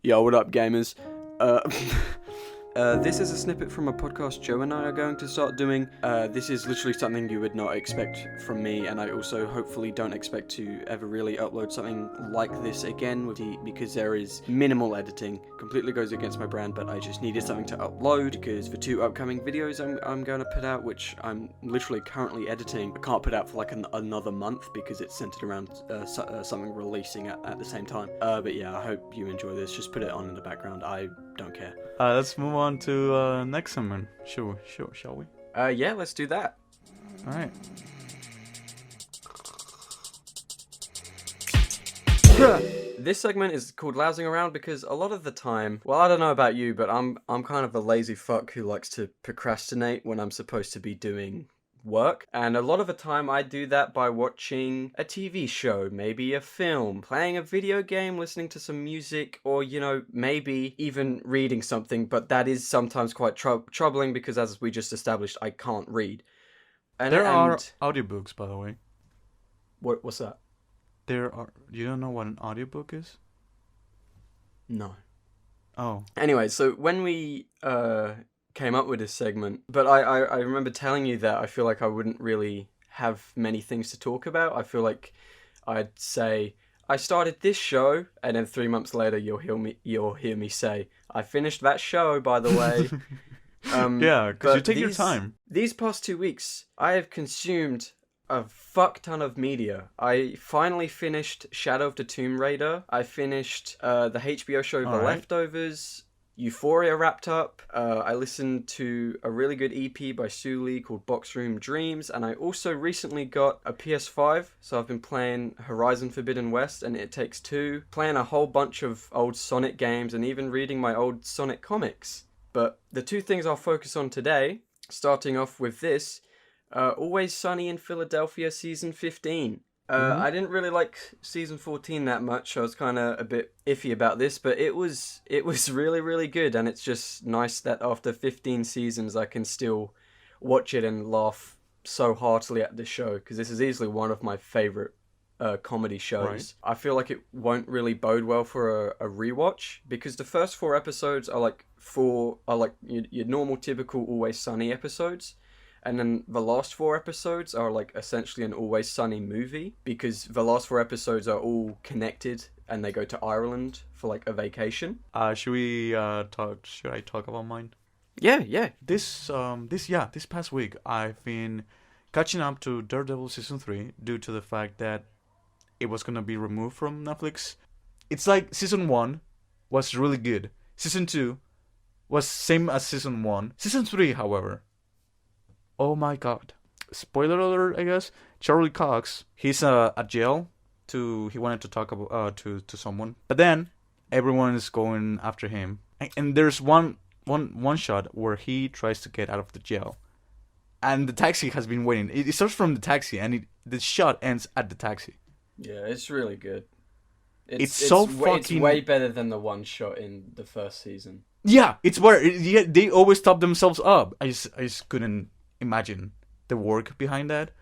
Yo, what up, gamers? Uh, this is a snippet from a podcast Joe and I are going to start doing. This is literally something you would not expect from me, and I also hopefully don't expect to ever really upload something like this again because there is minimal editing. Completely goes against my brand, but I just needed something to upload because for 2 upcoming videos I'm going to put out, which I'm literally currently editing. I can't put out for like another month because it's centered around something releasing at the same time. But yeah, I hope you enjoy this. Just put it on in the background. I don't care. Let's move on to next segment. Shall we? Yeah, let's do that. All right. This segment is called Lousing Around because a lot of the time, well, I don't know about you, but I'm kind of a lazy fuck who likes to procrastinate when I'm supposed to be doing work, and a lot of the time I do that by watching a TV show, maybe a film, playing a video game, listening to some music, or maybe even reading something, but that is sometimes quite troubling because, as we just established, I can't read. There are audiobooks, by the way. What's that? You don't know what an audiobook is? No. Oh. Anyway, so when we came up with this segment, but I remember telling you that I feel like I wouldn't really have many things to talk about. I feel like I'd say I started this show, and then 3 months later you'll hear me say I finished that show, by the way. Yeah, because you take your time. These past 2 weeks, I have consumed a fuck ton of media. I finally finished Shadow of the Tomb Raider. I finished the HBO show The Leftovers. Euphoria wrapped up. I listened to a really good EP by Sue Lee called Box Room Dreams, and I also recently got a PS5, so I've been playing Horizon Forbidden West and It Takes Two, playing a whole bunch of old Sonic games, and even reading my old Sonic comics. But the 2 things I'll focus on today, starting off with this, Always Sunny in Philadelphia Season 15. I didn't really like Season 14 that much. I was kind of a bit iffy about this, but it was really, really good, and it's just nice that after 15 seasons I can still watch it and laugh so heartily at this show, because this is easily one of my favorite comedy shows. Right. I feel like it won't really bode well for a rewatch, because the first 4 episodes are like your normal, typical Always Sunny episodes. And then the last 4 episodes are like essentially an Always Sunny movie, because the last 4 episodes are all connected and they go to Ireland for like a vacation. Should I talk about mine? Yeah. This past week I've been catching up to Daredevil season 3 due to the fact that it was gonna be removed from Netflix. It's like season 1 was really good. Season 2 was same as season 1. Season 3, however, oh my god. Spoiler alert, I guess. Charlie Cox, he's at jail. He wanted to talk about to someone. But then everyone is going after him. And there's one shot where he tries to get out of the jail. And the taxi has been waiting. It starts from the taxi, and the shot ends at the taxi. Yeah, it's really good. It's way better than the one shot in the first season. Yeah, it's where they always top themselves up. I just couldn't imagine the work behind that,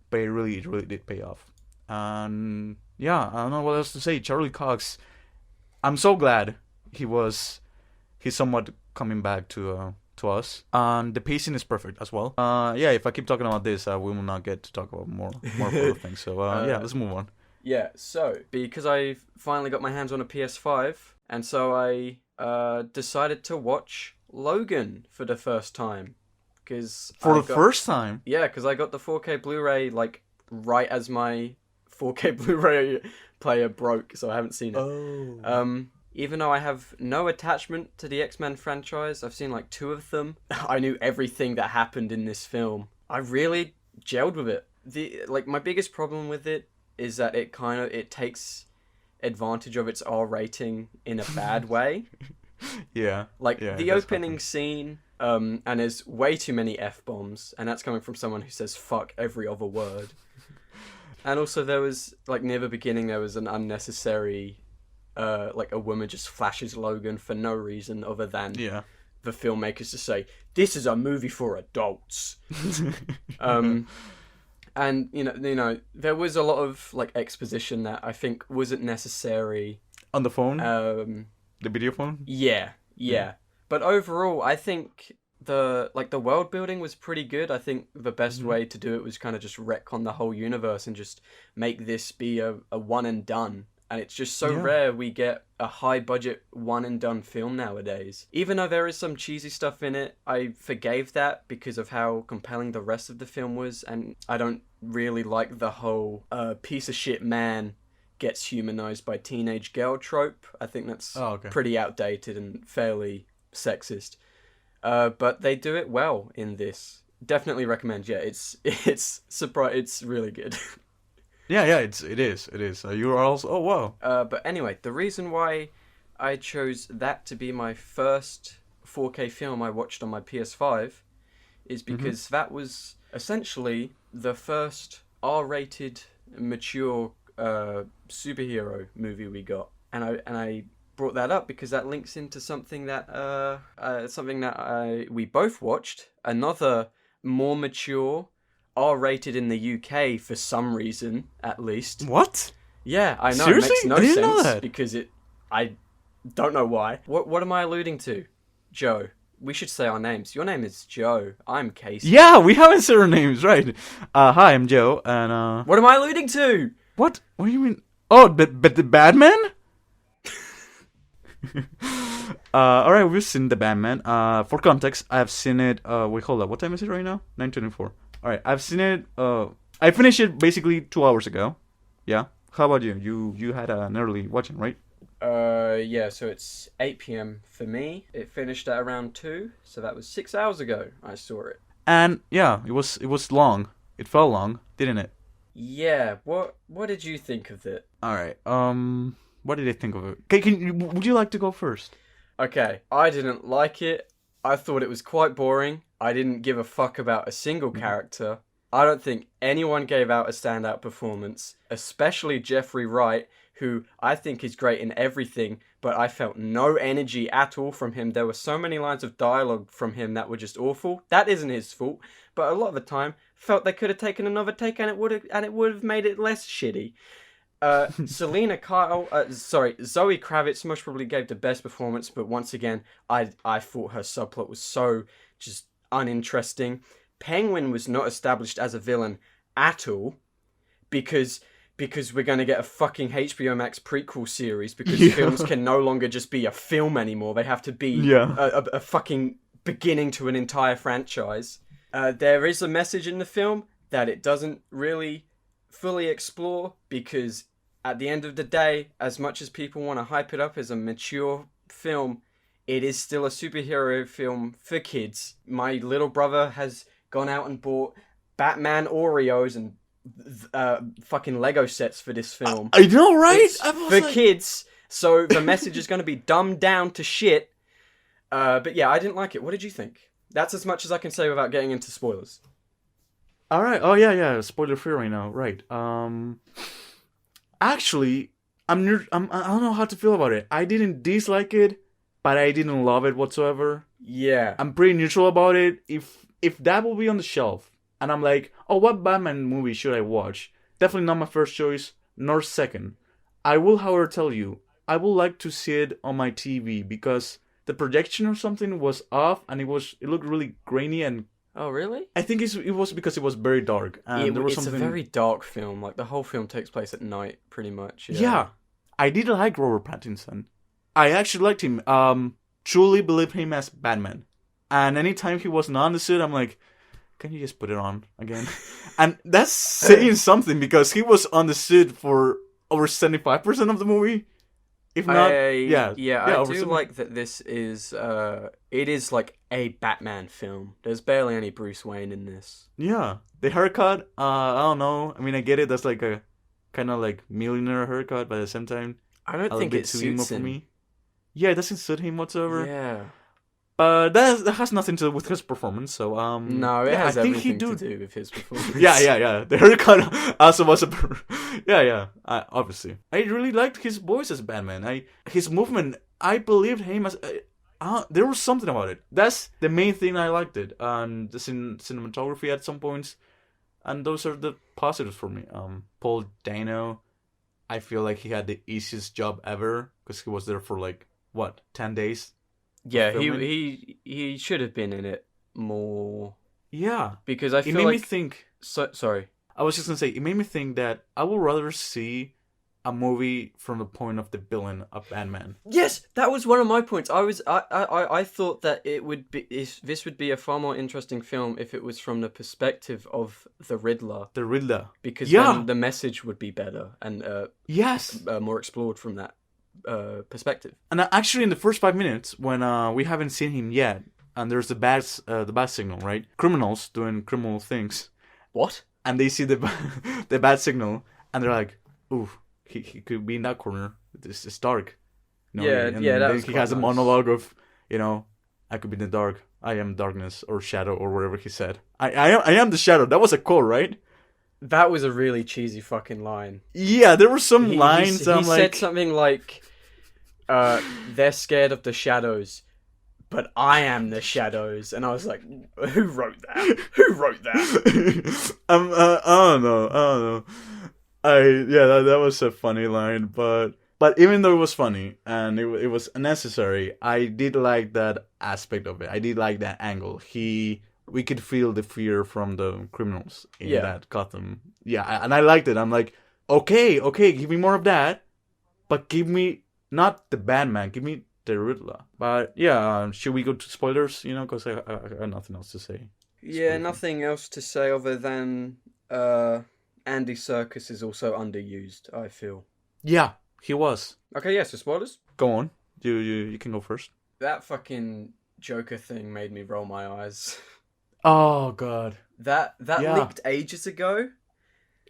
but it really did pay off. And yeah, I don't know what else to say. Charlie Cox, I'm so glad he's somewhat coming back to us, and the pacing is perfect as well. Yeah, if I keep talking about this, we will not get to talk about more other things. So yeah, let's move on. Yeah, so because I finally got my hands on a PS5, and so I decided to watch Logan for the first time. First time? Yeah, because I got the 4K Blu-ray like right as my 4K Blu-ray player broke, so I haven't seen it. Oh. Even though I have no attachment to the X-Men franchise, I've seen like 2 of them. I knew everything that happened in this film. I really gelled with it. My biggest problem with it is that it takes advantage of its R rating in a bad way. Yeah. The opening scene. And there's way too many F-bombs, and that's coming from someone who says fuck every other word. And also there was, near the beginning, there was an unnecessary, a woman just flashes Logan for no reason other than the filmmakers to say, this is a movie for adults. And, there was a lot of, exposition that I think wasn't necessary. On the phone? The video phone? Yeah, yeah. But overall, I think the world building was pretty good. I think the best Mm-hmm. way to do it was kind of just retcon the whole universe and just make this be a one and done. And it's just so Yeah. rare we get a high budget one and done film nowadays. Even though there is some cheesy stuff in it, I forgave that because of how compelling the rest of the film was, and I don't really like the whole piece of shit man gets humanized by teenage girl trope. I think that's Oh, okay. pretty outdated and fairly sexist. But they do it well in this. Definitely recommend. Yeah, it's really good. Yeah, it is. You are also. Oh wow. But anyway, the reason why I chose that to be my first 4K film I watched on my PS5 is because that was essentially the first R-rated mature superhero movie we got, and I brought that up because that links into something that we both watched, another more mature R-rated in the UK for some reason, at least. What? Yeah, I know. Seriously? It makes no I didn't know sense that. because I don't know why. What am I alluding to? Joe. We should say our names. Your name is Joe. I'm Casey. Yeah, we haven't said our names, right? Hi, I'm Joe, and What am I alluding to? what? What do you mean? Oh, but the Batman? Alright, we've seen the Batman. For context, I've seen it. Wait, hold up. What time is it right now? 9:24. Alright, I've seen it. I finished it basically 2 hours ago. Yeah. How about you? You had an early watching, right? Yeah, so it's 8 p.m. for me. It finished at around 2, so that was 6 hours ago I saw it. And yeah, it was long. It felt long, didn't it? Yeah, what did you think of it? Alright. What did I think of it? Okay, would you like to go first? Okay, I didn't like it. I thought it was quite boring. I didn't give a fuck about a single character. I don't think anyone gave out a standout performance, especially Jeffrey Wright, who I think is great in everything, but I felt no energy at all from him. There were so many lines of dialogue from him that were just awful. That isn't his fault, but a lot of the time felt they could have taken another take and it would have made it less shitty. Zoe Kravitz most probably gave the best performance, but once again, I thought her subplot was so just uninteresting. Penguin was not established as a villain at all, because we're going to get a fucking HBO Max prequel series, because films can no longer just be a film anymore. They have to be a fucking beginning to an entire franchise. There is a message in the film that it doesn't really fully explore, because at the end of the day, as much as people want to hype it up as a mature film, it is still a superhero film for kids. My little brother has gone out and bought Batman Oreos and fucking Lego sets for this film. I know, right? It's for kids, so the message is going to be dumbed down to shit. But yeah, I didn't like it. What did you think? That's as much as I can say without getting into spoilers. All right. Oh yeah. Spoiler free right now. Right. Actually, I don't know how to feel about it. I didn't dislike it, but I didn't love it whatsoever. Yeah. I'm pretty neutral about it. If that will be on the shelf, and I'm like, oh, what Batman movie should I watch? Definitely not my first choice, nor second. I will, however, tell you, I would like to see it on my TV because the projection or something was off, and it looked really grainy, and oh really? I think it was because it was very dark, and there was it's something. a very dark film. Like the whole film takes place at night, pretty much. Yeah, I did like Robert Pattinson. I actually liked him. Truly believed him as Batman, and anytime he was not on the suit, I'm like, can you just put it on again? And that's saying something because he was on the suit for over 75% of the movie. If not, I do like that this is, it is like a Batman film. There's barely any Bruce Wayne in this. Yeah. The haircut, I don't know. I mean, I get it. That's like a kind of like millionaire haircut, but at the same time, I don't think it suits him. For me. Yeah, it doesn't suit him whatsoever. Yeah. That has nothing to do with his performance. So no, it has everything to do with his performance. Yeah. The haircut also was obviously, I really liked his voice as Batman. His movement. I believed him as. There was something about it. That's the main thing I liked it, and the cinematography at some points, and those are the positives for me. Paul Dano, I feel like he had the easiest job ever because he was there for like what, 10 days? Yeah, filming? he should have been in it more Yeah. because I It feel made me like think. sorry. I was just gonna say, it made me think that I would rather see a movie from the point of the villain of Batman. Yes, that was one of my points. I thought that this would be a far more interesting film if it was from the perspective of the Riddler, The Riddler. because Yeah. then the message would be better and Yes. more explored from that perspective. And actually, in the first 5 minutes, when we haven't seen him yet, and there's the bat signal, right? Criminals doing criminal things, What? and they see the the bat signal, and they're like, "Ooh, he could be in that corner. It's dark." You know, Yeah, and yeah, that then was he quite has a nice. monologue of, I could be in the dark. I am darkness or shadow or whatever he said. I am the shadow. That was a quote, right? That was a really cheesy fucking line. Yeah, there were some lines. He I'm said like, something like, "They're scared of the shadows, but I am the shadows," and I was like, "Who wrote that? Who wrote that?" I don't know. That was a funny line, but even though it was funny and it was unnecessary, I did like that aspect of it. I did like that angle. We could feel the fear from the criminals in that Gotham. Yeah, and I liked it. I'm like, okay, give me more of that, but give me not the Batman, give me the Riddler. But yeah, should we go to spoilers? Because I got nothing else to say. Yeah, nothing else to say other than Andy Serkis is also underused, I feel. Yeah, he was. Okay, yeah, so spoilers. Go on. You can go first. That fucking Joker thing made me roll my eyes. Oh god. That Yeah. leaked ages ago.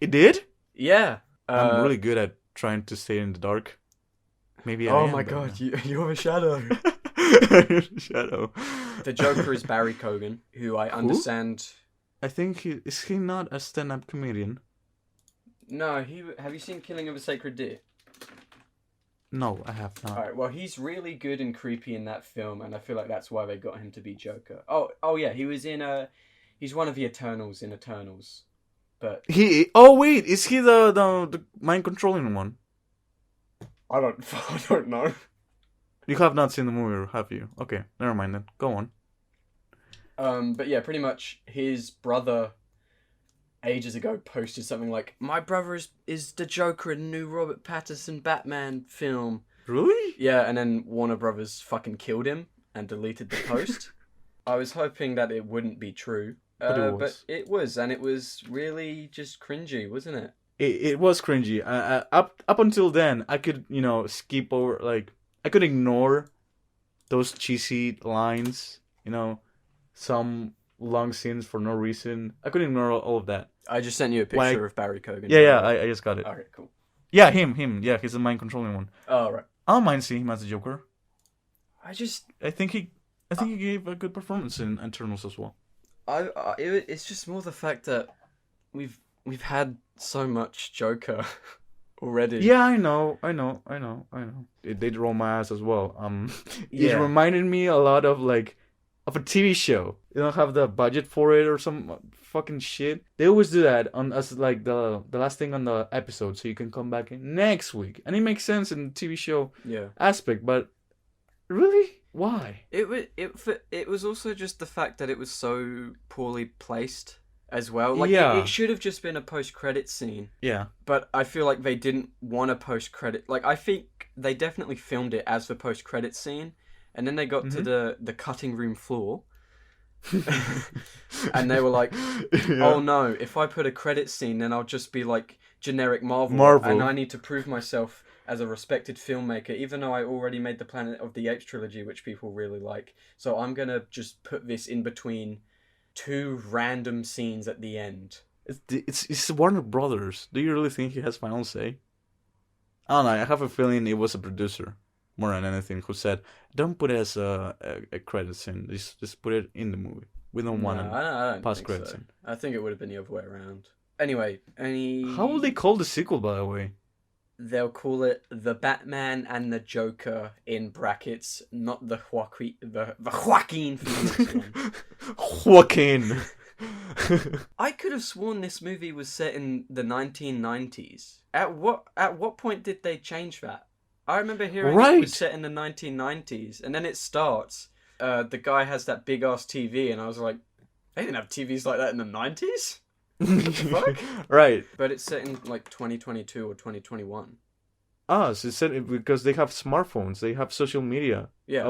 It did? Yeah. I'm really good at trying to stay in the dark. Maybe I Oh am. my Batman. god, you're a shadow. Shadow. The Joker is Barry Keoghan, who I understand. I think is he not a stand-up comedian? No, have you seen Killing of a Sacred Deer? No, I have not. Alright, well, he's really good and creepy in that film, and I feel like that's why they got him to be Joker. Oh yeah, he was in he's one of the Eternals in Eternals. But Oh wait, is he the mind controlling one? I don't know. You have not seen the movie, have you? Okay, never mind then. Go on. But yeah, pretty much his brother ages ago posted something like, "My brother is the Joker in the new Robert Pattinson Batman film." Really? Yeah, and then Warner Brothers fucking killed him and deleted the post. I was hoping that it wouldn't be true. But it was. But it was, and it was really just cringy, wasn't it? It was cringy. Up until then, I could skip over, like I could ignore those cheesy lines. Some long scenes for no reason. I could ignore all of that. I just sent you a picture of Barry Keoghan. Yeah, I just got it. Okay, cool. Yeah, him. Yeah, he's the mind controlling one. Oh right. I don't mind seeing him as a Joker. I think he gave a good performance in Eternals as well. It's just more the fact that we've had so much Joker already. Yeah, I know. It did roll my eyes as well. It reminded me a lot of of a TV show. They don't have the budget for it or some fucking shit. They always do that as the last thing on the episode, so you can come back in next week, and it makes sense in the TV show aspect. But really, why? It was also just the fact that it was so poorly placed as well. It should have just been a post-credit scene. Yeah. But I feel like they didn't want a post-credit. I think they definitely filmed it as the post-credit scene, and then they got to the cutting room floor, and they were like, "Oh no! If I put a credit scene, then I'll just be like generic Marvel, and I need to prove myself as a respected filmmaker, even though I already made the Planet of the Apes trilogy, which people really like. So I'm gonna just put this in between two random scenes at the end." It's Warner Brothers. Do you really think he has final say? I don't know. I have a feeling it was a producer more than anything who said, "Don't put it as a credit scene. Just put it in the movie. We don't want I don't past think credit so. scene." I think it would have been the other way around. Anyway, How will they call the sequel, by the way? They'll call it The Batman and the Joker in brackets, not the Joaquin Phoenix one. Joaquin. I could have sworn this movie was set in the 1990s. At what point did they change that? I remember hearing it Right. was set in the 1990s, and then it starts. The guy has that big ass TV, and I was like, they didn't have TVs like that in the 90s. What the fuck? Right. But it's set in like 2022 or 2021. Ah, so it's said because they have smartphones, they have social media. Yeah.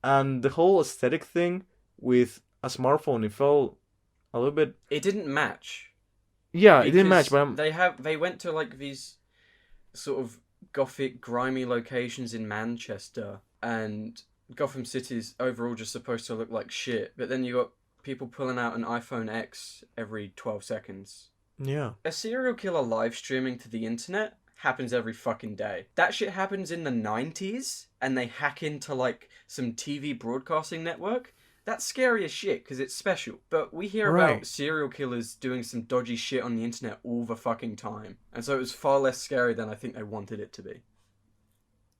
And the whole aesthetic thing with a smartphone, it felt a little bit. It didn't match. Yeah, it didn't match, but they went to like these sort of gothic, grimy locations in Manchester, and Gotham City's overall just supposed to look like shit. But then you got people pulling out an iPhone X every 12 seconds. yeah. A serial killer live streaming to the internet happens every fucking day. That shit happens in the 90s, and they hack into like some TV broadcasting network. That's scary as shit because it's special. But we hear about serial killers doing some dodgy shit on the internet all the fucking time. And so it was far less scary than I think they wanted it to be.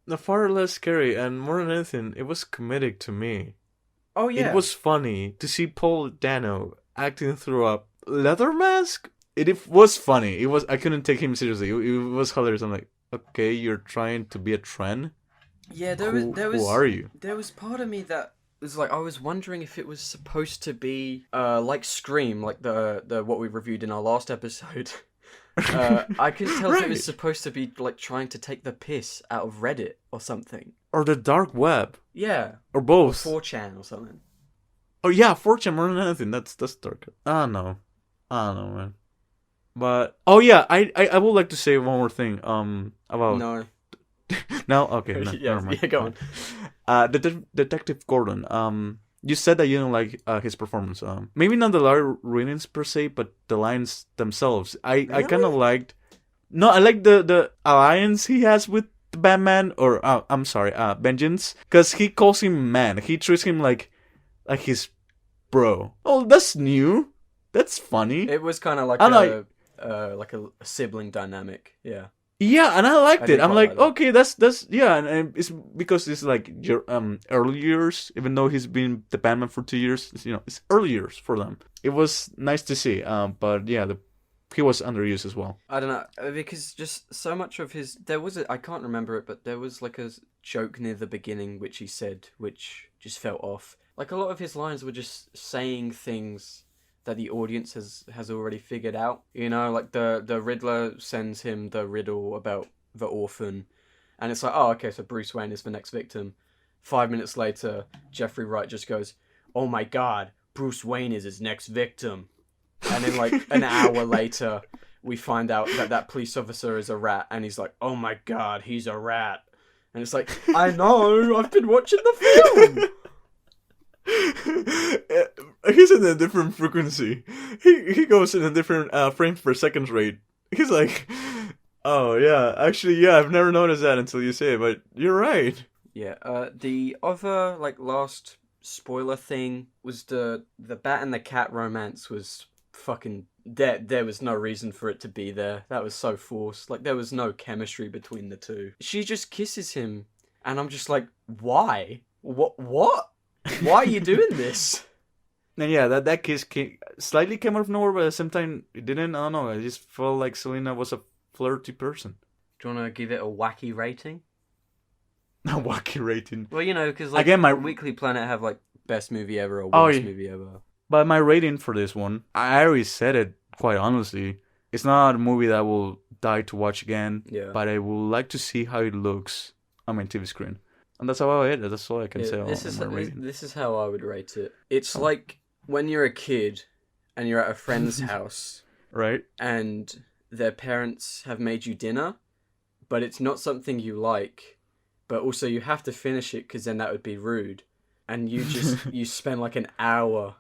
The far less scary, and more than anything, it was comedic to me. Oh yeah. It was funny to see Paul Dano acting through a leather mask. It was funny. It was. I couldn't take him seriously. It was hilarious. I'm like, okay, you're trying to be a trend. Yeah, there was. Who are you? There was part of me that was like, I was wondering if it was supposed to be like Scream, like the what we reviewed in our last episode. I couldn't tell if it was supposed to be like trying to take the piss out of Reddit or something. Or the dark web. Yeah. Or both. Or 4chan or something. Oh yeah, 4chan more than anything. That's dark. I don't know, man. But oh yeah, I would like to say one more thing. About No. No, okay, no, Yeah, never mind. yeah, go on. Detective Gordon. You said that you don't like his performance. Maybe not the line readings per se, but the lines themselves. I kind of liked. No, I like the alliance he has with the Batman, or I'm sorry, Vengeance, because he calls him man. He treats him like his bro. Oh, that's new. That's funny. It was kind of like like a sibling dynamic. Yeah. Yeah, and I liked it. I'm like, like that. okay, that's yeah, and it's because it's like your early years, even though he's been the Batman for 2 years. It's early years for them. It was nice to see. But yeah, he was underused as well. I don't know, because just so much of I can't remember it, but there was like a joke near the beginning which he said, which just felt off. Like a lot of his lines were just saying things that the audience has already figured out. Like the Riddler sends him the riddle about the orphan, and it's like, oh, okay, so Bruce Wayne is the next victim. 5 minutes later, Jeffrey Wright just goes, oh my god, Bruce Wayne is his next victim. And then like an hour later, we find out that police officer is a rat, and he's like, oh my god, he's a rat. And it's like, I know, I've been watching the film. He's in a different frequency. He goes in a different frames per second rate. He's like, oh yeah, actually yeah, I've never noticed that until you say it, but you're right. Yeah. The other like last spoiler thing was the bat and the cat romance was fucking dead. There was no reason for it to be there. That was so forced. Like there was no chemistry between the two. She just kisses him, and I'm just like, why? What? Why are you doing this? And yeah, that kiss slightly came out of nowhere, but at the same time, it didn't. I don't know. I just felt like Selena was a flirty person. Do you want to give it a wacky rating? A wacky rating. Well, because like again, my Weekly Planet have like best movie ever or worst movie ever. But my rating for this one, I already said it quite honestly. It's not a movie that I will die to watch again. Yeah. But I would like to see how it looks on my TV screen. And that's how I hate it. That's all I can say on my rating. This is how I would rate it. It's like when you're a kid and you're at a friend's house. Right. And their parents have made you dinner, but it's not something you like. But also you have to finish it because then that would be rude. And you spend like an hour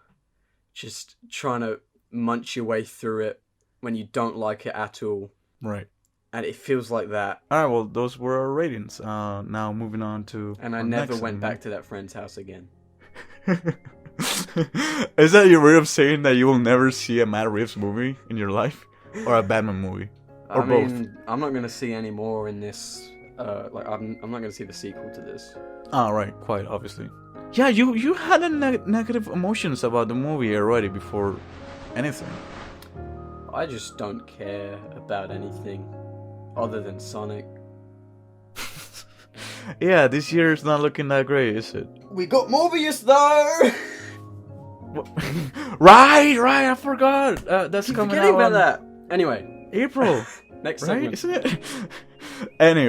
just trying to munch your way through it when you don't like it at all. Right. And it feels like that. Alright, well, those were our ratings. Now moving on to... And I never went back to that friend's house again. Is that your way of saying that you will never see a Matt Reeves movie in your life? Or a Batman movie? Or both? I'm not going to see any more in this... I'm not going to see the sequel to this. Ah, right. Quite obviously. Yeah, you had a negative emotions about the movie already before anything. I just don't care about anything other than Sonic. Yeah, this year is not looking that great, is it? We got Morbius though. Right, I forgot. That's Keep coming forgetting out about on that. Anyway, April, next right? segment. Isn't it? Anyway.